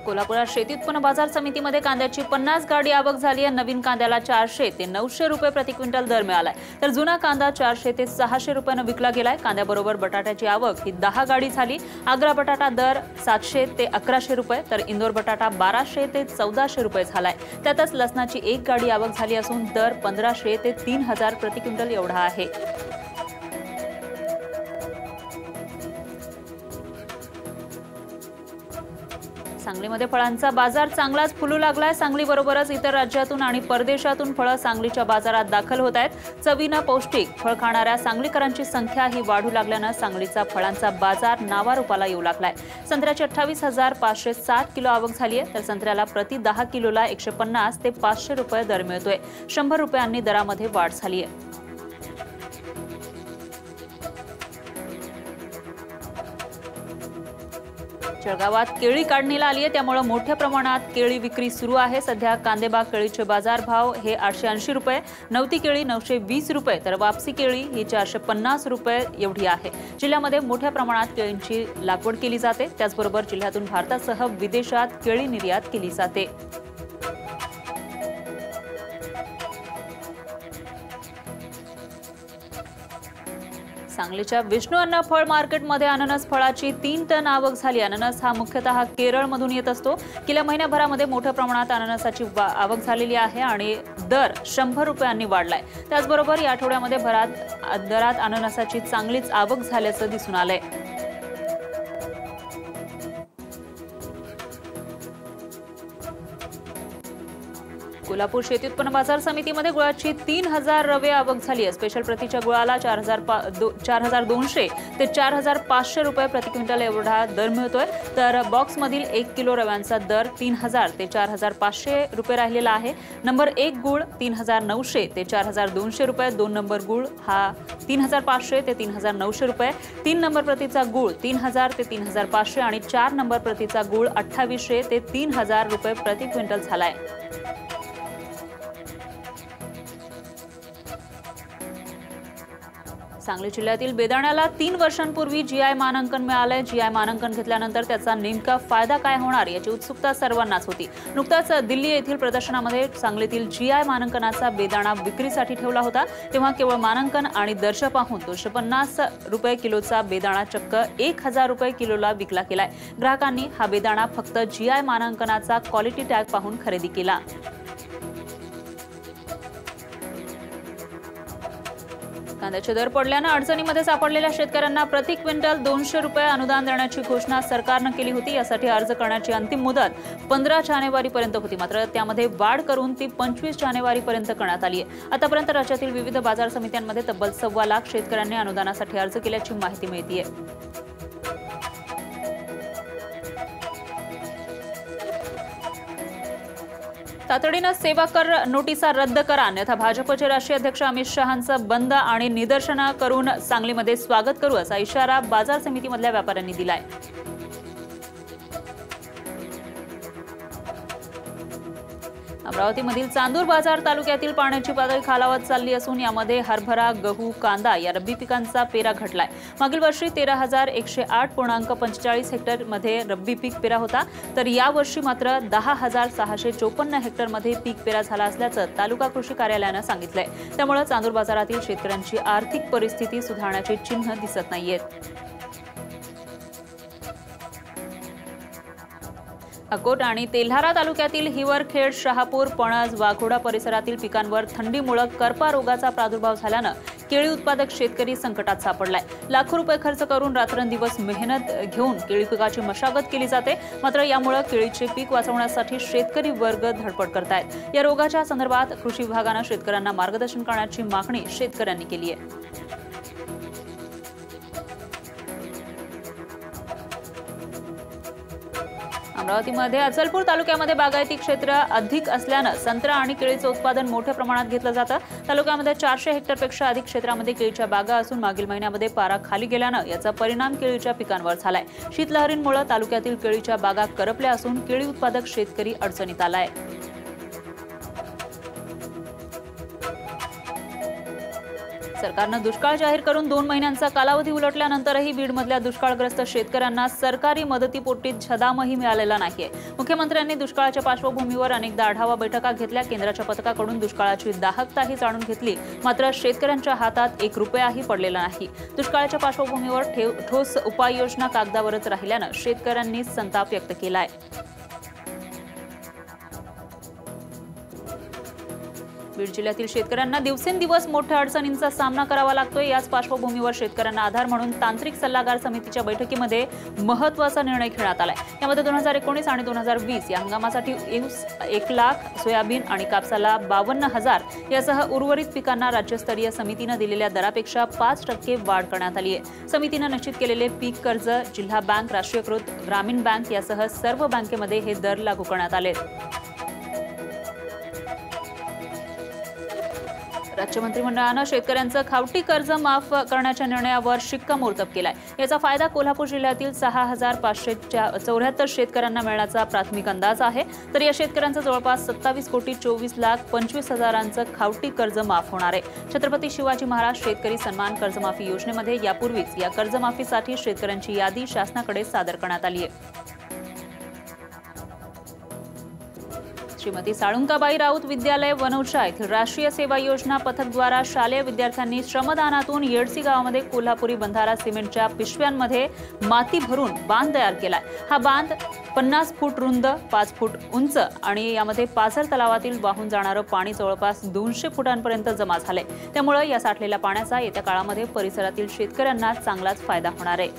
कोल्हापुरात शेती उत्पन्न बाजार समितीमध्ये कांद्याची 50 गाडी आवक झाली आहे। नवीन कांद्याला 400 ते 900 रुपये प्रति क्विंटल दर मिळालाय, तर जुना कांदा 400 ते 600 रुपयांना विकला गेलाय। कांद्याबरोबर बटाट्याची आवक ही 10 गाडी झाली। आग्रा बटाटा दर 700 ते 1100 रुपये, तर इंदोर बटाटा 1200 ते 1400 रुपये झालाय। त्यातच लसणाची 1 गाडी आवक झाली असून दर 1500 ते 3000 प्रति क्विंटल एवढा आहे। सांगलीमध्ये फळांचा बाजार चांगलाच फुलू लागलाय। सांगलीबरोबरच इतर राज्यातून आणि परदेशातून फळं सांगलीच्या बाजारात दाखल होत आहेत। चवीनं पौष्टिक फळ खाणाऱ्या सांगलीकरांची संख्या ही वाढू लागल्यानं सांगलीचा फळांचा बाजार नावारूपाला येऊ लागलाय। संत्र्याची 28,560 किलो आवक झाली आहे, तर संत्र्याला प्रति 10 किलोला 150 ते 500 रुपये दर मिळतोय। 100 रुपयांनी दरामध्ये वाढ झाली आहे। जळगावात केळी काढणीला आली आहे, त्यामुळे मोठ्या प्रमाणात केळी विक्री सुरू आहे। सध्या कांदेबाग केळीचे बाजार भाव हे 880 रुपये, नवती केळी 920 रुपये, तर वापसी केळी ही 450 रुपये एवढी आहे। जिल्ह्यामध्ये मोठ्या प्रमाणात केळींची लागवड केली जाते। त्याचबरोबर जिल्ह्यातून भारतासह विदेशात केळी निर्यात केली जाते। सांगलीच्या विष्णू अन्न फळ मार्केटमध्ये अननस फळाची 3 टन आवक झाली। अननस हा मुख्यतः केरळमधून येत असतो। गेल्या महिन्याभरामध्ये मोठ्या प्रमाणात अननसाची आवक झालेली आहे आणि दर 100 रुपयांनी वाढलाय। त्याचबरोबर या आठवड्यामध्ये दरात अननसाची चांगलीच आवक झाल्याचं दिसून आलंय। कोल्हापूर शेती उत्पन्न बाजार समितीमध्ये गुळाची 3000 रवे आवक झाली आहे। स्पेशल प्रतीच्या गुळाला 4200 ते 4500 रुपये प्रति क्विंटल एवढा दर मिळतोय, तर बॉक्समधील 1 किलो रव्यांचा दर 3000 ते 4500 रुपये राहिलेला आहे। नंबर 1 गुळ 3900 ते 4200 रुपये, 2 नंबर गुळ हा 3500 ते 3900 रुपये, 3 नंबर प्रतीचा गुळ 3000 ते 3500 आणि 4 नंबर प्रतीचा गुळ 2800 ते 3000 रुपये प्रति क्विंटल झालाय। सांगली जिल्ह्यातील बेदाण्याला 3 वर्षांपूर्वी जीआय मानांकन मिळालंय। जीआय मानांकन घेतल्यानंतर त्याचा नेमका फायदा काय होणार याची उत्सुकता सर्वांनाच होती। नुकताच दिल्ली येथील प्रदर्शनामध्ये सांगलीतील जीआय मानांकनाचा बेदाणा विक्रीसाठी ठेवला होता, तेव्हा केवळ मानांकन आणि दर्जा पाहून 250 रुपये किलोचा बेदाणा चक्क 1000 रुपये किलोला विकला गेलाय। ग्राहकांनी हा बेदाणा फक्त जीआय मानांकनाचा क्वालिटी टॅग पाहून खरेदी केला। कांद्याचे दर पडल्यानं अडचणीमध्ये सापडलेल्या शेतकऱ्यांना प्रति क्विंटल 200 रुपये अनुदान देण्याची घोषणा सरकारनं केली होती। यासाठी अर्ज करण्याची अंतिम मुदत 15 जानेवारीपर्यंत होती, मात्र त्यामध्ये वाढ करून ती 25 जानेवारीपर्यंत करण्यात आली आहे। आतापर्यंत राज्यातील विविध बाजार समित्यांमध्ये तब्बल 1.25 लाख शेतकऱ्यांनी अनुदानासाठी अर्ज केल्याची माहिती मिळतेय। तातडीनं सेवा कर नोटिसा रद्द करा, अन्यथा भाजपचे राष्ट्रीय अध्यक्ष अमित शहांचं बंद आणि निदर्शनं करून सांगलीमध्ये स्वागत करू असा इशारा बाजार समितीमधल्या व्यापाऱ्यांनी दिलाय। अमरावतीमधील चांदूर बाजार तालुक्यातील पाण्याची पातळी खालावत चालली असून यामध्ये हरभरा, गहू, कांदा या रब्बी पिकांचा पेरा घटलाय। मागील वर्षी 13,108.45 हेक्टरमध्ये रब्बी पीक पेरा होता, तर यावर्षी मात्र 10,654 हेक्टरमध्ये पीक पेरा झाला असल्याचं तालुका कृषी कार्यालयानं सांगितलंय। त्यामुळे चांदूर बाजारातील शेतकऱ्यांची आर्थिक परिस्थिती सुधारण्याची चिन्ह दिसत नाहीयेत। अकोट आणि तेल्हारा तालुक्यातील हिवरखेड, शहापूर, पणज, वाघोडा परिसरातील पिकांवर थंडीमुळे करपा रोगाचा प्रादुर्भाव झाल्यानं केळी उत्पादक शेतकरी संकटात सापडलाय। लाखो रुपये खर्च करून रात्रंदिवस मेहनत घेऊन केळी पिकाची मशागत केली जाते, मात्र यामुळे केळीचे पीक वाचवण्यासाठी शेतकरी वर्ग धडपड करतायत। या रोगाच्या संदर्भात कृषी विभागानं शेतकऱ्यांना मार्गदर्शन करण्याची मागणी शेतकऱ्यांनी केली आहे। अमरावतीमध्ये अचलपूर तालुक्यामध्ये बागायती क्षेत्र अधिक असल्यानं संत्रा आणि केळीचं उत्पादन मोठ्या प्रमाणात घेतलं जातं। तालुक्यामध्ये 400 हेक्टरपेक्षा अधिक क्षेत्रामध्ये केळीच्या बागा असून मागील महिन्यामध्ये पारा खाली गेल्यानं याचा परिणाम केळीच्या पिकांवर झालाय। शीतलहरींमुळे तालुक्यातील केळीच्या बागा करपल्या असून केळी उत्पादक शेतकरी अडचणीत आलाय। सरकारनं दुष्काळ जाहीर करून 2 महिन्यांचा कालावधी उलटल्यानंतरही बीडमधल्या दुष्काळग्रस्त शेतकऱ्यांना सरकारी मदतीपोटी छदामही मिळालेला नाहीये। मुख्यमंत्र्यांनी दुष्काळाच्या पार्श्वभूमीवर अनेकदा आढावा बैठका घेतल्या, केंद्राच्या पथकाकडून दुष्काळाची दाहकताही जाणून घेतली, मात्र शेतकऱ्यांच्या हातात 1 रुपयाही पडलेला नाही। दुष्काळाच्या पार्श्वभूमीवर ठोस उपाययोजना कागदावरच राहिल्यानं शेतकऱ्यांनी संताप व्यक्त केलाय। बीड जिल्ह्यातील शेतकऱ्यांना दिवसेंदिवस मोठ्या अडचणींचा सामना करावा लागतोय। याच पार्श्वभूमीवर शेतकऱ्यांना आधार म्हणून तांत्रिक सल्लागार समितीच्या बैठकीमध्ये महत्त्वाचा निर्णय घेण्यात आलाय। यामध्ये 2019 आणि 2020 या हंगामासाठी 1 लाख, सोयाबीन आणि कापसाला 52,000 यासह उर्वरित पिकांना राज्यस्तरीय समितीने दिलेल्या दरापेक्षा 5% वाढ करण्यात आली आहे। समितीने निश्चित केलेले पीक कर्ज, जिल्हा बँक, राष्ट्रीयकृत ग्रामीण बँक यासह सर्व बँकेमध्ये हे दर लागू करण्यात आले। राज्य मंत्रिमंडळानं शेतकऱ्यांचं खावटी कर्ज माफ करण्याच्या निर्णयावर शिक्कामोर्तब केलाय। याचा फायदा कोल्हापूर जिल्ह्यातील 6,574 शेतकऱ्यांना मिळण्याचा प्राथमिक अंदाज आहे। तर या शेतकऱ्यांचं जवळपास 27,24,25,000 खावटी कर्ज माफ होणार आहे। छत्रपती शिवाजी महाराज शेतकरी सन्मान कर्जमाफी योजनेमध्ये यापूर्वीच या कर्जमाफीसाठी शेतकऱ्यांची यादी शासनाकडे सादर करण्यात आली आहे। श्रीमती साळुंकाबाई राऊत विद्यालय वनौषा येथील राष्ट्रीय सेवा योजना पथकद्वारा शालेय विद्यार्थ्यांनी श्रमदानातून येडसी गावामध्ये कोल्हापुरी बंधारा सिमेंटच्या पिशव्यांमध्ये माती भरून बांध तयार केलाय। हा बांध 50 फूट रुंद, 5 फूट उंच आणि यामध्ये पाझर तलावातील वाहून जाणारं पाणी जवळपास 200 फुटांपर्यंत जमा झालंय। त्यामुळे या साठलेल्या पाण्याचा येत्या काळामध्ये परिसरातील शेतकऱ्यांना चांगलाच फायदा होणार आहे।